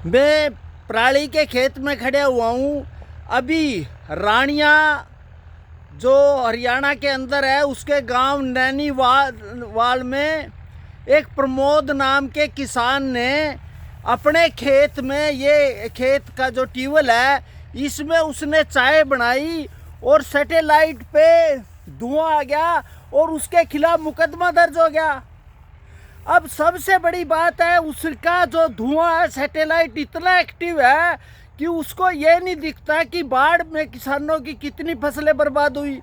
मैं पराली के खेत में खड़े हुआ हूँ। अभी रानिया जो हरियाणा के अंदर है, उसके गांव नैनीवाल में एक प्रमोद नाम के किसान ने अपने खेत में, ये खेत का जो ट्यूबवेल है, इसमें उसने चाय बनाई और सैटेलाइट पे धुआं आ गया और उसके खिलाफ मुकदमा दर्ज हो गया। अब सबसे बड़ी बात है, उसका जो धुआं है, सैटेलाइट इतना एक्टिव है कि उसको ये नहीं दिखता कि बाढ़ में किसानों की कितनी फसलें बर्बाद हुई।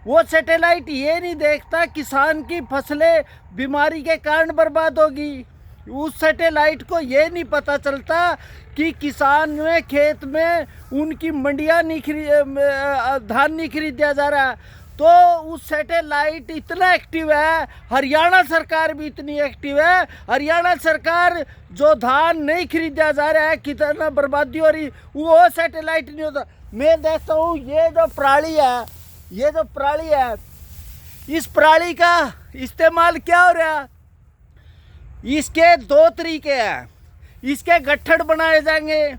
वो सैटेलाइट ये नहीं देखता किसान की फसलें बीमारी के कारण बर्बाद होगी। उस सैटेलाइट को ये नहीं पता चलता कि किसान में खेत में उनकी मंडियाँ धान नहीं खरीदा जा रहा। तो उस सैटेलाइट इतना एक्टिव है, हरियाणा सरकार भी इतनी एक्टिव है। हरियाणा सरकार जो धान नहीं खरीदा जा रहा है, कितना बर्बादी हो रही, वो सैटेलाइट नहीं होता। मैं देखता हूँ ये जो पराली है, इस पराली का इस्तेमाल क्या हो रहा है? इसके दो तरीके हैं। इसके गट्ठड़ बनाए जाएंगे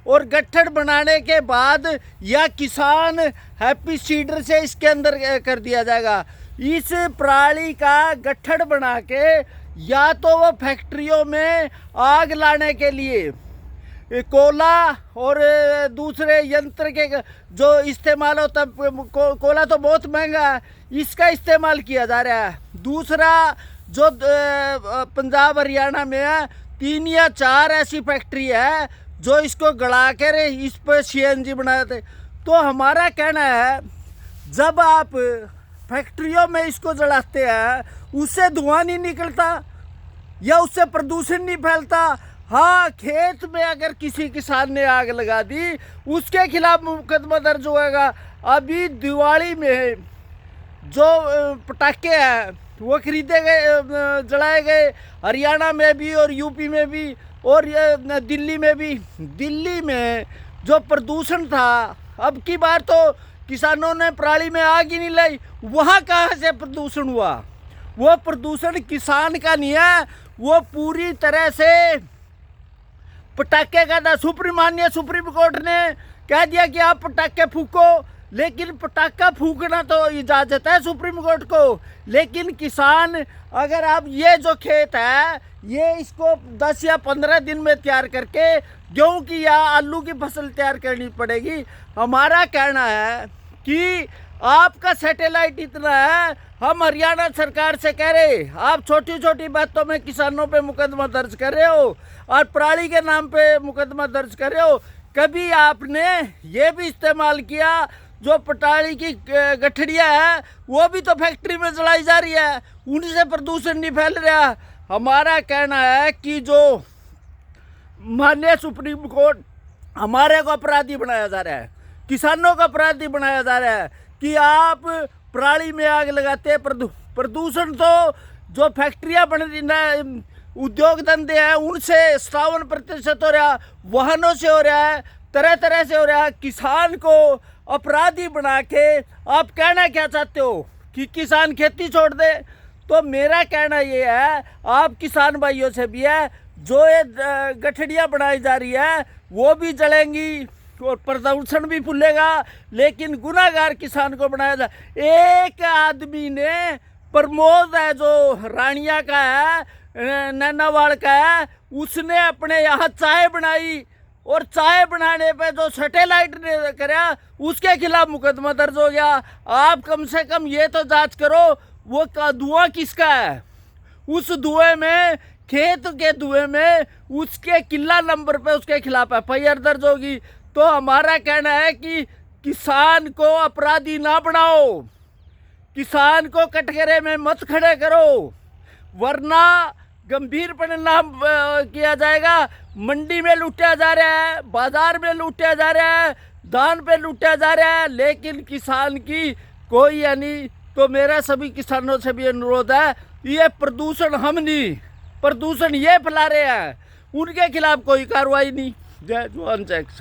और गट्ठड़ बनाने के बाद या किसान हैप्पी सीडर से इसके अंदर कर दिया जाएगा। इस पराली का गट्ठड़ बना के या तो वो फैक्ट्रियों में आग लाने के लिए कोला और दूसरे यंत्र के जो इस्तेमाल होता है, कोला तो बहुत महंगा है, इसका इस्तेमाल किया जा रहा है। दूसरा जो पंजाब हरियाणा में है, 3 या 4 ऐसी फैक्ट्री है जो इसको गला कर इस पर CNG बनाते। तो हमारा कहना है, जब आप फैक्ट्रियों में इसको जलाते हैं, उससे धुआं नहीं निकलता या उससे प्रदूषण नहीं फैलता। हाँ, खेत में अगर किसी किसान ने आग लगा दी, उसके खिलाफ मुकदमा दर्ज होगा। अभी दिवाली में जो पटाखे हैं वो खरीदे गए, जलाए गए, हरियाणा में भी और यूपी में भी और दिल्ली में भी। दिल्ली में जो प्रदूषण था, अब की बार तो किसानों ने पराली में आग ही नहीं लाई। वहाँ कहाँ से प्रदूषण हुआ? वो प्रदूषण किसान का नहीं है, वो पूरी तरह से पटाखे का था। सुप्रीम कोर्ट ने कह दिया कि आप पटाखे फूको, लेकिन पटाखा फूकना तो इजाज़त है सुप्रीम कोर्ट को। लेकिन किसान, अगर आप ये जो खेत है, ये इसको 10 या 15 दिन में तैयार करके गेहूं की या आलू की फसल तैयार करनी पड़ेगी। हमारा कहना है कि आपका सैटेलाइट इतना है, हम हरियाणा सरकार से कह रहे, आप छोटी छोटी बातों में किसानों पे मुकदमा दर्ज कर रहे हो और पराली के नाम पे मुकदमा दर्ज कर रहे हो। कभी आपने ये भी इस्तेमाल किया, जो पटाली की गठड़ियाँ है वो भी तो फैक्ट्री में जलाई जा रही है, उनसे प्रदूषण नहीं फैल रहा। हमारा कहना है कि जो माननीय सुप्रीम कोर्ट, हमारे को अपराधी बनाया जा रहा है, किसानों को अपराधी बनाया जा रहा है कि आप पराली में आग लगाते हैं। प्रदूषण तो जो फैक्ट्रियाँ बन रही, उद्योग धंधे हैं, उनसे 57% हो रहा, वाहनों से हो रहा है, तरह तरह से हो रहा है। किसान को अपराधी बना के आप कहना क्या चाहते हो कि किसान खेती छोड़ दे? तो मेरा कहना ये है, आप किसान भाइयों से भी है, जो ये गठड़ियाँ बनाई जा रही है वो भी जलेंगी और प्रदूषण भी फूलेगा, लेकिन गुनाहगार किसान को बनाया जा। एक आदमी ने, प्रमोद है जो रानिया का है, नैनावाल का है, उसने अपने यहाँ चाय बनाई और चाय बनाने पे जो सैटेलाइट ने करा, उसके खिलाफ मुकदमा दर्ज हो गया। आप कम से कम ये तो जांच करो वो धुआं किसका है। उस धुएं में, खेत के धुएं में, उसके किला नंबर पे उसके खिलाफ FIR दर्ज होगी। तो हमारा कहना है कि किसान को अपराधी ना बनाओ, किसान को कटघरे में मत खड़े करो, वरना गंभीर परिणाम किया जाएगा। मंडी में लूटा जा रहा है, बाजार में लूटा जा रहा है, धान पे लूटा जा रहा है, लेकिन किसान की कोई नहीं। तो मेरा सभी किसानों से भी अनुरोध है, ये प्रदूषण हम नहीं, प्रदूषण ये फैला रहे हैं, उनके खिलाफ कोई कार्रवाई नहीं। जय जवान जय किसान।